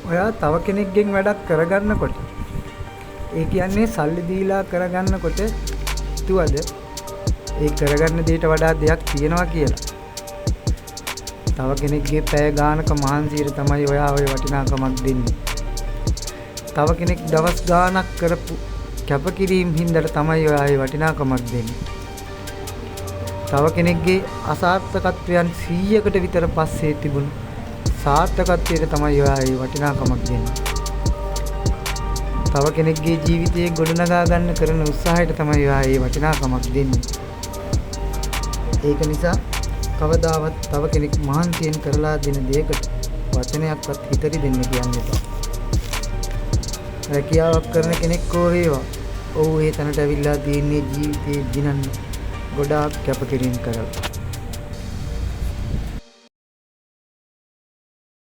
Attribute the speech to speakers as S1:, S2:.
S1: ඔයා තව කෙනෙක්ගෙන් වැඩක් කරගන්නකොට ඒ කියන්නේ සල්ලි දීලා කරගන්නකොට හිතුවද ඒ කරගන්න දෙයට වඩා දෙයක් තියෙනවා කියලා. තව කෙනෙක්ගේ පැය ගානක මහන්සියට තමයි ඔයා ඔය වටිනාකමක් දෙන්නේ. තව කෙනෙක් දවස් ගානක් කරපු කැපකිරීම හින්දාට තමයි ඔයා ඒ වටිනාකමක් දෙන්නේ. තව කෙනෙක්ගේ අසාර්ථකත්වයන් 100කට විතර පස්සේ තිබුණු සාර්ථකත්වයට තමයි ඔයා ඒ වටිනාකමක් දෙන්නේ. තව කෙනෙක්ගේ ජීවිතයේ ගොඩනගා ගන්න කරන උත්සාහයට තමයි ඔයා ඒ වටිනාකමක් දෙන්නේ. ඒක නිසා කවදාවත් තව කෙනෙක් මහන්සියෙන් කරලා දෙන දෙයකට වචනයක්වත් හිතරි දෙන්න කියන්න එපා. රැකියාවක් කරන කෙනෙක් හෝ වේවා. ඔව් ඒ තැනට ඇවිල්ලා තියෙන්නේ ජීවිතේ දිනන්න ගොඩාක් කැපකිරීම කරලා.